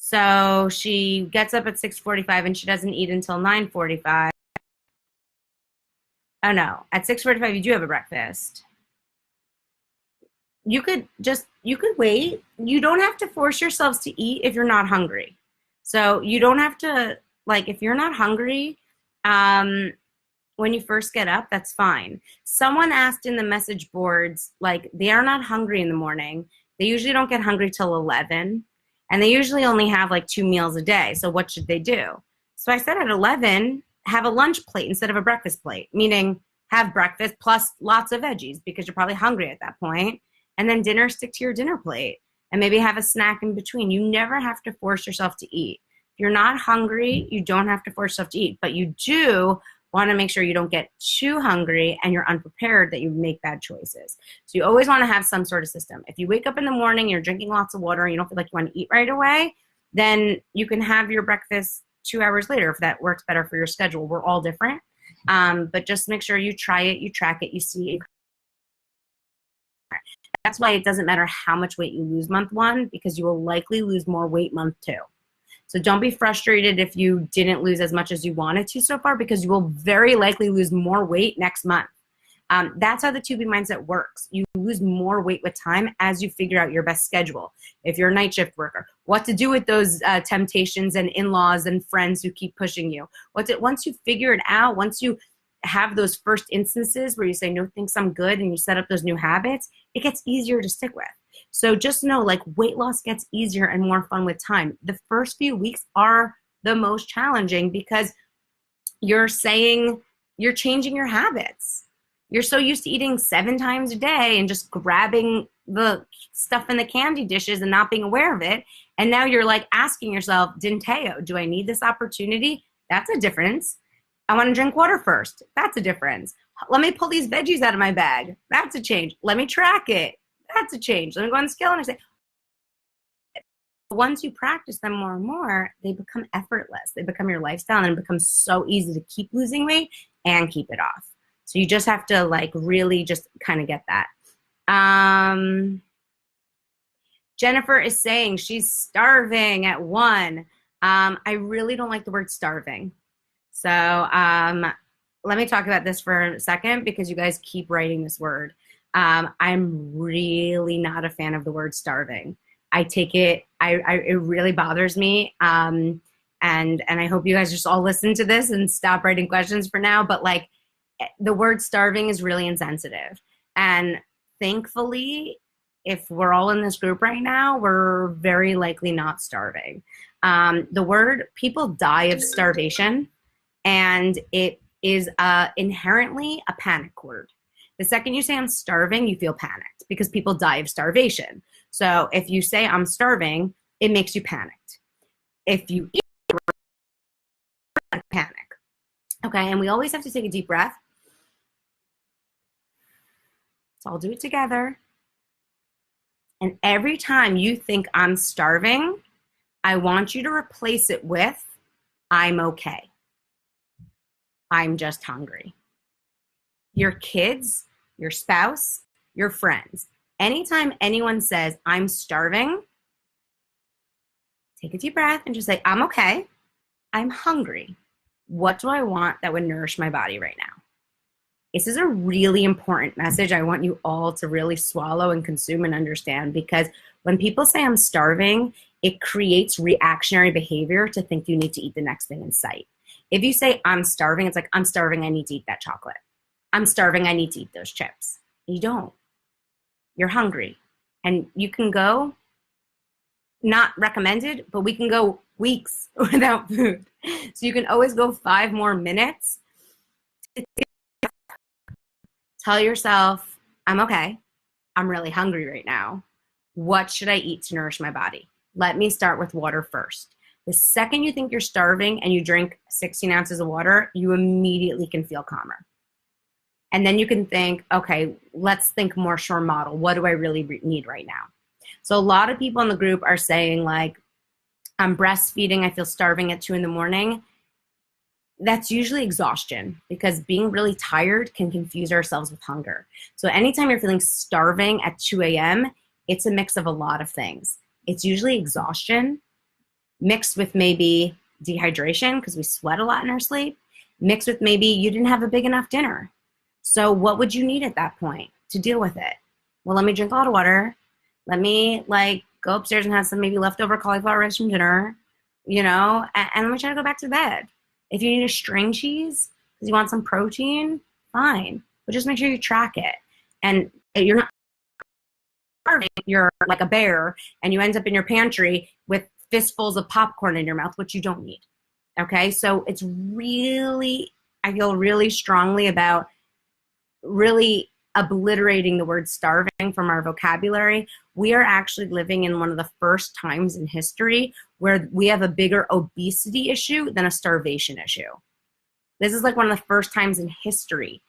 [SPEAKER 1] So she gets up at 6:45 and she doesn't eat until 9:45. Oh no, at 6:45 you do have a breakfast. You could wait. You don't have to force yourselves to eat if you're not hungry. So you don't have to, like, if you're not hungry, um, when you first get up, that's fine. Someone asked in the message boards, like, they are not hungry in the morning. They usually don't get hungry till 11, and they usually only have like 2 meals a day. So what should they do? So I said at 11, have a lunch plate instead of a breakfast plate, meaning have breakfast plus lots of veggies because you're probably hungry at that point. And then dinner, stick to your dinner plate and maybe have a snack in between. You never have to force yourself to eat. If you're not hungry, you don't have to force yourself to eat, but you do want to make sure you don't get too hungry and you're unprepared that you make bad choices. So you always want to have some sort of system. If you wake up in the morning, you're drinking lots of water, and you don't feel like you want to eat right away, then you can have your breakfast 2 hours later if that works better for your schedule. We're all different. But just make sure you try it, you track it, you see it. That's why it doesn't matter how much weight you lose month 1, because you will likely lose more weight month 2. So don't be frustrated if you didn't lose as much as you wanted to so far, because you will very likely lose more weight next month. That's how the 2B mindset works. You lose more weight with time as you figure out your best schedule. If you're a night shift worker, what to do with those temptations and in-laws and friends who keep pushing you. Once you figure it out, once you have those first instances where you say, no, thanks, I'm good, and you set up those new habits, it gets easier to stick with. So just know, like, weight loss gets easier and more fun with time. The first few weeks are the most challenging because you're changing your habits. You're so used to eating 7 times a day and just grabbing the stuff in the candy dishes and not being aware of it. And now you're like asking yourself, Dinteo, do I need this opportunity? That's a difference. I want to drink water first. That's a difference. Let me pull these veggies out of my bag. That's a change. Let me track it. That's a change. Let me go on the scale and I say, once you practice them more and more, they become effortless. They become your lifestyle, and it becomes so easy to keep losing weight and keep it off. So you just have to, like, really just kind of get that. Jennifer is saying she's starving at 1. I really don't like the word starving. So let me talk about this for a second, because you guys keep writing this word. I'm really not a fan of the word starving. I take it, it really bothers me. And I hope you guys just all listen to this and stop writing questions for now. But, like, the word starving is really insensitive. And thankfully, if we're all in this group right now, we're very likely not starving. The word, people die of starvation, and it is inherently a panic word. The second you say I'm starving, you feel panicked because people die of starvation. So if you say I'm starving, it makes you panicked. If you eat, panic. Okay, and we always have to take a deep breath. So I'll do it together. And every time you think I'm starving, I want you to replace it with I'm okay. I'm just hungry. Your kids, your spouse, your friends. Anytime anyone says, I'm starving, take a deep breath and just say, I'm okay. I'm hungry. What do I want that would nourish my body right now? This is a really important message I want you all to really swallow and consume and understand, because when people say I'm starving, it creates reactionary behavior to think you need to eat the next thing in sight. If you say I'm starving, it's like, I'm starving, I need to eat that chocolate. I'm starving, I need to eat those chips. You don't. You're hungry. And you can go, not recommended, but we can go weeks without food. So you can always go 5 more minutes. Tell yourself, I'm okay. I'm really hungry right now. What should I eat to nourish my body? Let me start with water first. The second you think you're starving and you drink 16 ounces of water, you immediately can feel calmer. And then you can think, okay, let's think more shore model. What do I really need right now? So a lot of people in the group are saying, like, I'm breastfeeding, I feel starving at 2 a.m. That's usually exhaustion, because being really tired can confuse ourselves with hunger. So anytime you're feeling starving at 2 a.m., it's a mix of a lot of things. It's usually exhaustion, mixed with maybe dehydration because we sweat a lot in our sleep, mixed with maybe you didn't have a big enough dinner. So what would you need at that point to deal with it? Well, let me drink a lot of water. Let me like go upstairs and have some maybe leftover cauliflower rice from dinner, and let me try to go back to bed. If you need a string cheese because you want some protein, fine. But just make sure you track it. And you're not starving, you're like a bear and you end up in your pantry with fistfuls of popcorn in your mouth, which you don't need. Okay, so it's really, I feel really strongly about really obliterating the word starving from our vocabulary. We are actually living in one of the first times in history where we have a bigger obesity issue than a starvation issue. This is like one of the first times in history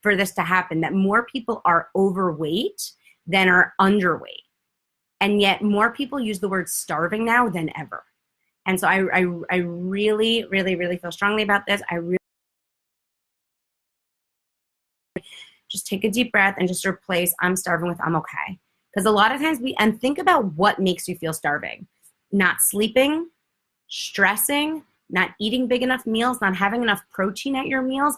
[SPEAKER 1] for this to happen, that more people are overweight than are underweight. And yet more people use the word starving now than ever. And so I really, really, really feel strongly about this. I really just take a deep breath and just replace I'm starving with I'm okay. Because a lot of times and think about what makes you feel starving. Not sleeping, stressing, not eating big enough meals, not having enough protein at your meals,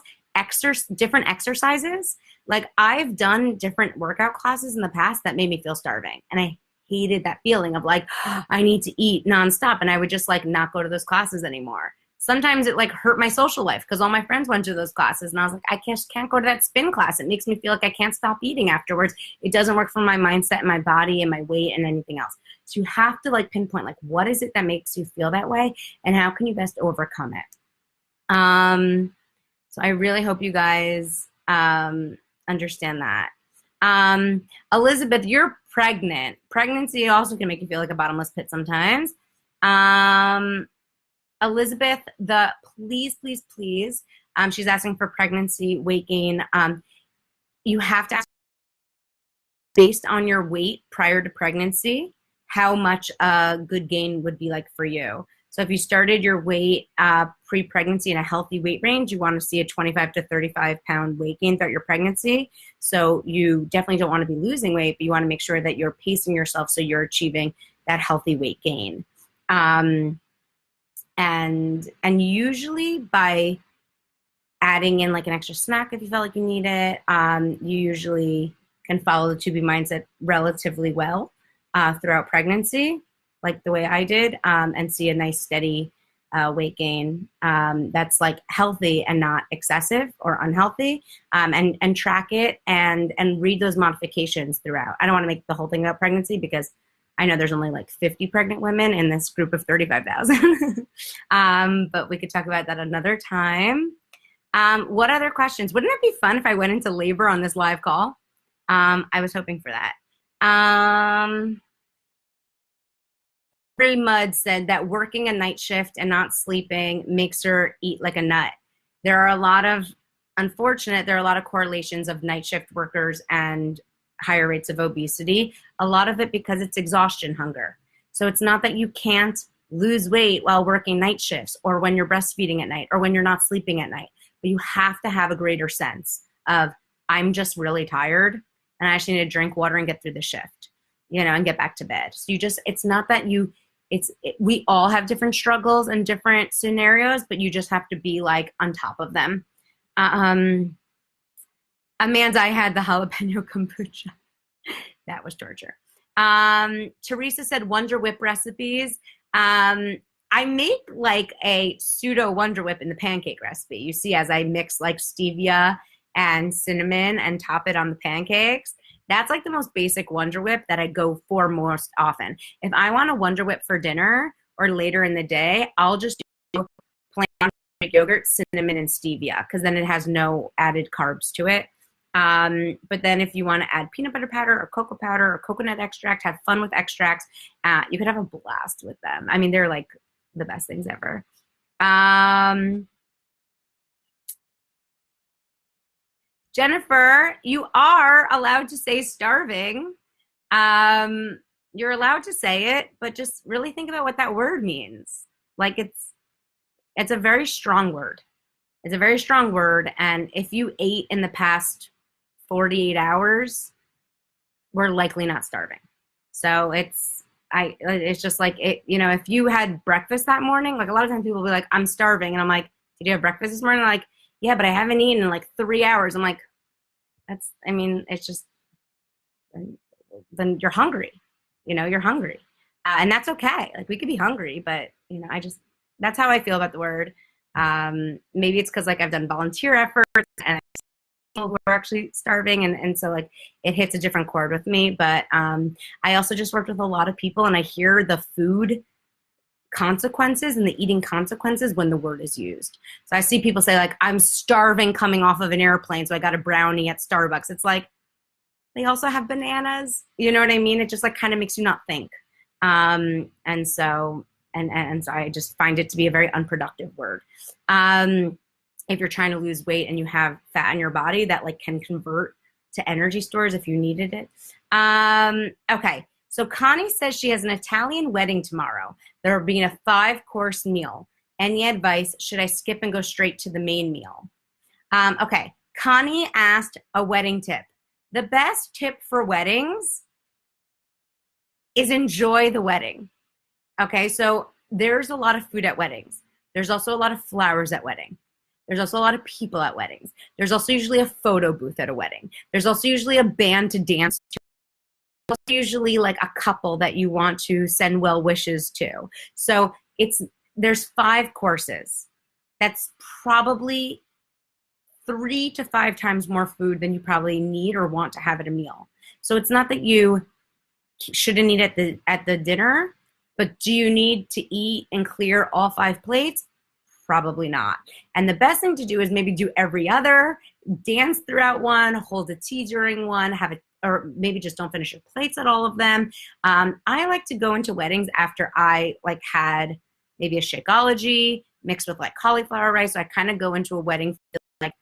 [SPEAKER 1] different exercises. Like I've done different workout classes in the past that made me feel starving. And I hated that feeling of like, I need to eat nonstop. And I would just like not go to those classes anymore. Sometimes it like hurt my social life because all my friends went to those classes. And I was like, I can't go to that spin class. It makes me feel like I can't stop eating afterwards. It doesn't work for my mindset and my body and my weight and anything else. So you have to like pinpoint like, what is it that makes you feel that way? And how can you best overcome it? So I really hope you guys understand that. Elizabeth, you're pregnant. Pregnancy also can make you feel like a bottomless pit sometimes. Elizabeth, please, she's asking for pregnancy, weight gain. You have to ask based on your weight prior to pregnancy, how much a good gain would be like for you. So if you started your weight pre-pregnancy in a healthy weight range, you want to see a 25 to 35 pound weight gain throughout your pregnancy. So you definitely don't want to be losing weight, but you want to make sure that you're pacing yourself so you're achieving that healthy weight gain. And usually by adding in like an extra snack if you felt like you need it, you usually can follow the 2B mindset relatively well throughout pregnancy, like the way I did, and see a nice steady weight gain that's like healthy and not excessive or unhealthy, and track it and read those modifications throughout. I don't want to make the whole thing about pregnancy because I know there's only like 50 pregnant women in this group of 35,000, but we could talk about that another time. What other questions? Wouldn't it be fun if I went into labor on this live call? I was hoping for that. Mud said that working a night shift and not sleeping makes her eat like a nut. There are a lot of correlations of night shift workers and higher rates of obesity. A lot of it because it's exhaustion hunger. So it's not that you can't lose weight while working night shifts or when you're breastfeeding at night or when you're not sleeping at night, but you have to have a greater sense of I'm just really tired and I actually need to drink water and get through the shift, and get back to bed. So it's not that we all have different struggles and different scenarios, but you just have to be like on top of them. Amanda, I had the jalapeno kombucha. That was torture. Teresa said Wonder Whip recipes. I make like a pseudo Wonder Whip in the pancake recipe. You see, as I mix like stevia and cinnamon and top it on the pancakes. That's like the most basic Wonder Whip that I go for most often. If I want a Wonder Whip for dinner or later in the day, I'll just do plain yogurt, cinnamon, and stevia because then it has no added carbs to it. But then if you want to add peanut butter powder or cocoa powder or coconut extract, have fun with extracts, you could have a blast with them. I mean, they're like the best things ever. Jennifer, you are allowed to say starving. You're allowed to say it, but just really think about what that word means. Like it's a very strong word. It's a very strong word. And if you ate in the past 48 hours, we're likely not starving. So it's it's just like it, if you had breakfast that morning, like a lot of times people will be like, I'm starving. And I'm like, did you have breakfast this morning? They're like, yeah, but I haven't eaten in like 3 hours. I'm like, it's just, then you're hungry, you're hungry. And that's okay. Like we could be hungry, but that's how I feel about the word. Maybe it's because like I've done volunteer efforts and people who are actually starving, and so like it hits a different chord with me. But I also just worked with a lot of people, and I hear the food consequences and the eating consequences when the word is used. So I see people say like, I'm starving coming off of an airplane, so I got a brownie at Starbucks. It's like, they also have bananas. You know what I mean? It just like kind of makes you not think. And so I just find it to be a very unproductive word. If you're trying to lose weight and you have fat in your body, that like can convert to energy stores if you needed it. Okay. So Connie says she has an Italian wedding tomorrow. There will be a 5-course meal. Any advice? Should I skip and go straight to the main meal? Okay. Connie asked a wedding tip. The best tip for weddings is enjoy the wedding. Okay. So there's a lot of food at weddings. There's also a lot of flowers at wedding. There's also a lot of people at weddings. There's also usually a photo booth at a wedding. There's also usually a band to dance to. Usually like a couple that you want to send well wishes to. So there's 5 courses. That's probably 3 to 5 times more food than you probably need or want to have at a meal. So it's not that you shouldn't eat at the dinner, but do you need to eat and clear all 5 plates? Probably not. And the best thing to do is maybe do every other, dance throughout one, hold a tea during one, or maybe just don't finish your plates at all of them. I like to go into weddings after I like had maybe a Shakeology mixed with like cauliflower rice. So I kind of go into a wedding like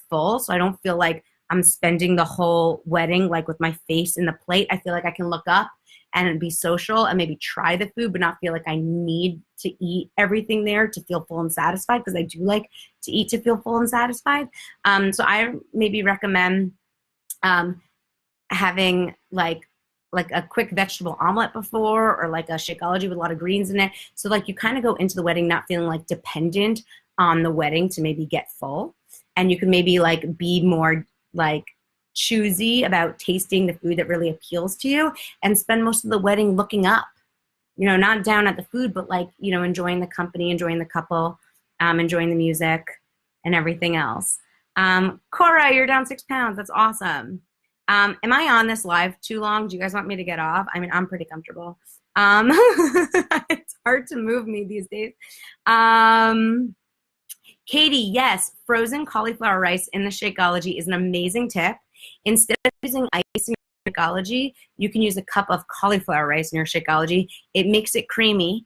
[SPEAKER 1] full, so I don't feel like I'm spending the whole wedding like with my face in the plate. I feel like I can look up and be social and maybe try the food, but not feel like I need to eat everything there to feel full and satisfied, because I do like to eat to feel full and satisfied. So I maybe recommend having like a quick vegetable omelet before, or like a Shakeology with a lot of greens in it. So like you kind of go into the wedding not feeling like dependent on the wedding to maybe get full. And you can maybe like be more like choosy about tasting the food that really appeals to you, and spend most of the wedding looking up, not down at the food, but like, enjoying the company, enjoying the couple, enjoying the music and everything else. Cora, you're down 6 pounds. That's awesome. Am I on this live too long? Do you guys want me to get off? I mean, I'm pretty comfortable. It's hard to move me these days. Katie, yes, frozen cauliflower rice in the Shakeology is an amazing tip. Instead of using ice in your Shakeology, you can use a cup of cauliflower rice in your Shakeology. It makes it creamy.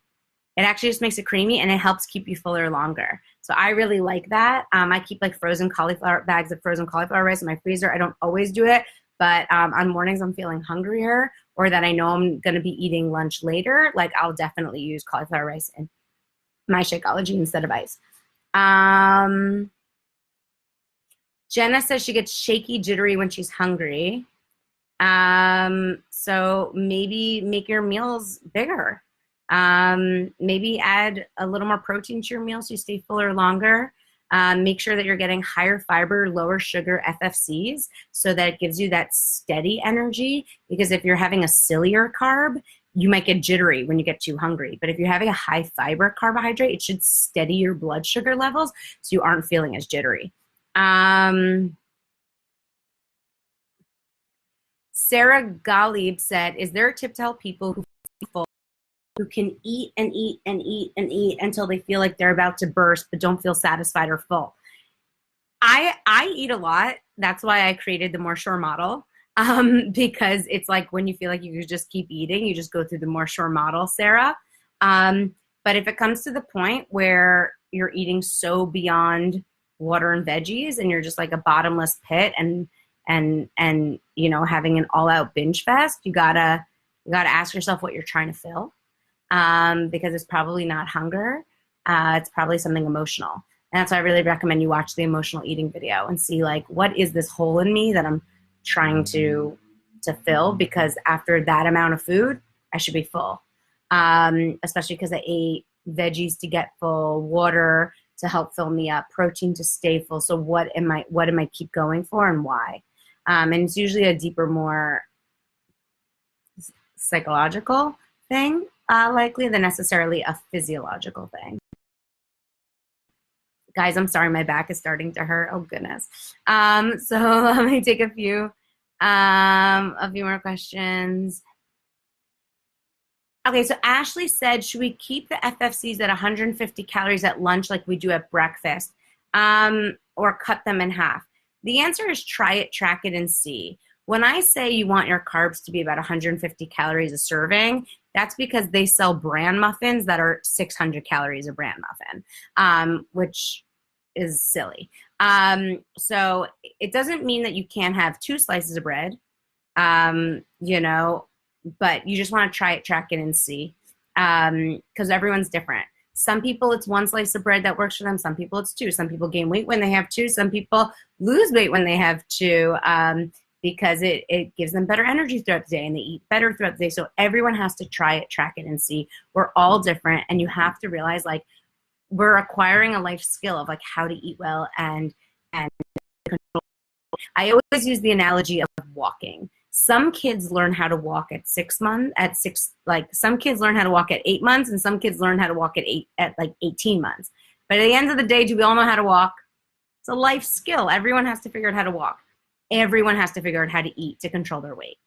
[SPEAKER 1] It actually just makes it creamy, and it helps keep you fuller longer. So I really like that. I keep like bags of frozen cauliflower rice in my freezer. I don't always do it, but on mornings I'm feeling hungrier, or that I know I'm going to be eating lunch later, like I'll definitely use cauliflower rice in my Shakeology instead of ice. Jenna says she gets shaky, jittery when she's hungry. So maybe make your meals bigger. Maybe add a little more protein to your meal so you stay fuller longer. Make sure that you're getting higher fiber, lower sugar FFCs, so that it gives you that steady energy. Because if you're having a sillier carb, you might get jittery when you get too hungry. But if you're having a high fiber carbohydrate, it should steady your blood sugar levels so you aren't feeling as jittery. Sarah Galib said, is there a tip to help people who can eat and eat and eat and eat until they feel like they're about to burst but don't feel satisfied or full? I eat a lot. That's why I created the More Sure model. Because it's like when you feel like you could just keep eating, you just go through the More Sure model, Sarah. But if it comes to the point where you're eating so beyond water and veggies and you're just like a bottomless pit and having an all-out binge fest, you gotta ask yourself what you're trying to fill, because it's probably not hunger. It's probably something emotional. And that's why I really recommend you watch the emotional eating video and see like, what is this hole in me that I'm trying to fill? Because after that amount of food, I should be full. Especially because I ate veggies to get full, water to help fill me up, protein to stay full. So what am I keep going for and why? And it's usually a deeper, more psychological thing, likely than necessarily a physiological thing. Guys, I'm sorry, my back is starting to hurt. Oh goodness. So let me take a few more questions. Okay, so Ashley said, should we keep the FFCs at 150 calories at lunch like we do at breakfast, or cut them in half? The answer is try it, track it, and see. When I say you want your carbs to be about 150 calories a serving, that's because they sell bran muffins that are 600 calories a bran muffin, which is silly. So it doesn't mean that you can't have 2 slices of bread, but you just want to try it, track it, and see, because everyone's different. Some people, it's 1 slice of bread that works for them. Some people, it's 2. Some people gain weight when they have 2. Some people lose weight when they have 2, because it gives them better energy throughout the day, and they eat better throughout the day. So everyone has to try it, track it, and see. We're all different, and you have to realize, like, we're acquiring a life skill of, like, how to eat well and control. I always use the analogy of walking. Some kids learn how to walk at 6 months, some kids learn how to walk at 8 months, and some kids learn how to walk at 18 months. But at the end of the day, do we all know how to walk? It's a life skill. Everyone has to figure out how to walk. Everyone has to figure out how to eat to control their weight.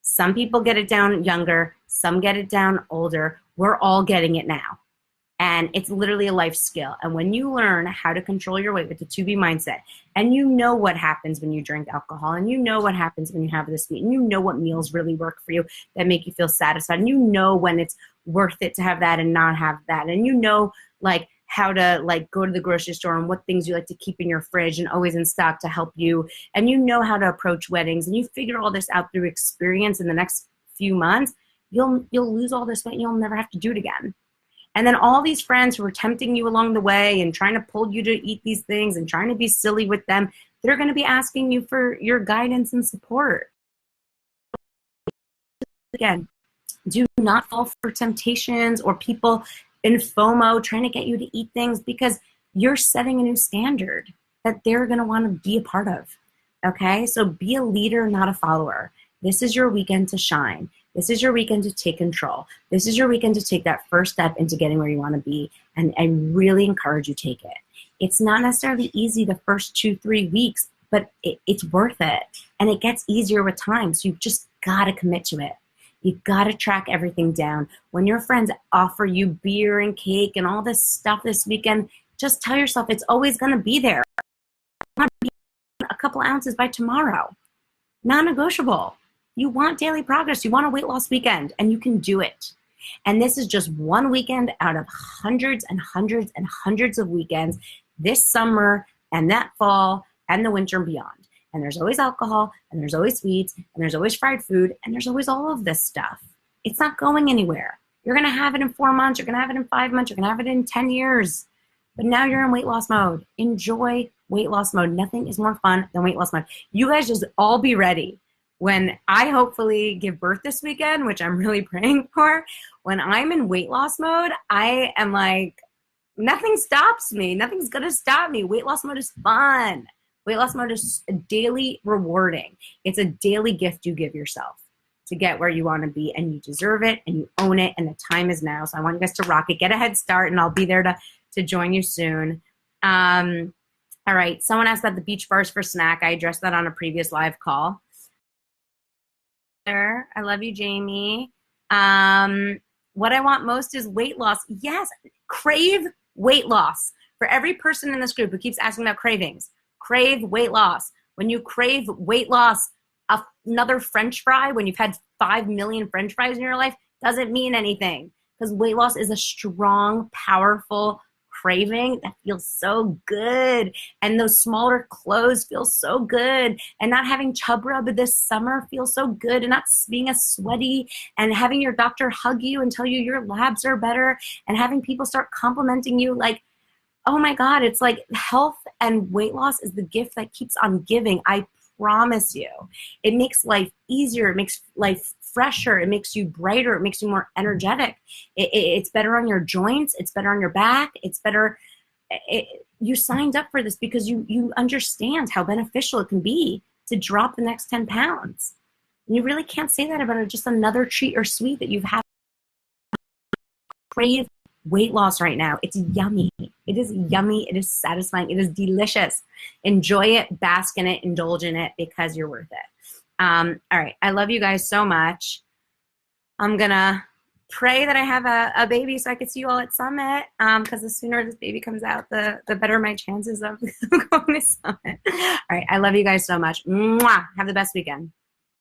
[SPEAKER 1] Some people get it down younger, some get it down older. We're all getting it now. And it's literally a life skill. And when you learn how to control your weight with the 2B mindset, and you know what happens when you drink alcohol, and you know what happens when you have this meat, and you know what meals really work for you that make you feel satisfied, and you know when it's worth it to have that and not have that, and you know, like, how to, like, go to the grocery store and what things you like to keep in your fridge and always in stock to help you, and you know how to approach weddings, and you figure all this out through experience in the next few months, you'll lose all this weight and you'll never have to do it again. And then all these friends who are tempting you along the way and trying to pull you to eat these things and trying to be silly with them, they're going to be asking you for your guidance and support. Again, do not fall for temptations or people in FOMO trying to get you to eat things, because you're setting a new standard that they're going to want to be a part of. Okay? So be a leader, not a follower. This is your weekend to shine. This is your weekend to take control. This is your weekend to take that first step into getting where you want to be. And I really encourage you to take it. It's not necessarily easy the first 2-3 weeks, but it's worth it. And it gets easier with time. So you've just got to commit to it. You've got to track everything down. When your friends offer you beer and cake and all this stuff this weekend, just tell yourself it's always going to be there. I want to be a couple ounces by tomorrow. Non-negotiable. You want daily progress. You want a weight loss weekend, and you can do it. And this is just one weekend out of hundreds and hundreds and hundreds of weekends this summer and that fall and the winter and beyond. And there's always alcohol, and there's always sweets, and there's always fried food, and there's always all of this stuff. It's not going anywhere. You're going to have it in 4 months. You're going to have it in 5 months. You're going to have it in 10 years. But now you're in weight loss mode. Enjoy weight loss mode. Nothing is more fun than weight loss mode. You guys just all be ready. When I hopefully give birth this weekend, which I'm really praying for, when I'm in weight loss mode, I am like, nothing stops me. Nothing's going to stop me. Weight loss mode is fun. Weight loss mode is daily rewarding. It's a daily gift you give yourself to get where you want to be, and you deserve it, and you own it, and the time is now. So I want you guys to rock it. Get a head start, and I'll be there to join you soon. All right. Someone asked about the beach bars for snack. I addressed that on a previous live call. I love you, Jamie. What I want most is weight loss. Yes, crave weight loss. For every person in this group who keeps asking about cravings, crave weight loss. When you crave weight loss, another French fry, when you've had 5 million French fries in your life, doesn't mean anything, because weight loss is a strong, powerful craving that feels so good, and those smaller clothes feel so good, and not having chub rub this summer feels so good, and not being as sweaty, and having your doctor hug you and tell you your labs are better, and having people start complimenting you like, oh my God, it's like health and weight loss is the gift that keeps on giving. I promise you. It makes life easier. It makes life fresher. It makes you brighter. It makes you more energetic. It's better on your joints. It's better on your back. It's better. You signed up for this because you understand how beneficial it can be to drop the next 10 pounds. And you really can't say that about just another treat or sweet that you've had. Crave weight loss right now. It's yummy. It is yummy. It is satisfying. It is delicious. Enjoy it, bask in it, indulge in it because you're worth it. All right. I love you guys so much. I'm going to pray that I have a baby so I can see you all at Summit, because the sooner this baby comes out, the better my chances of going to Summit. All right. I love you guys so much. Mwah! Have the best weekend.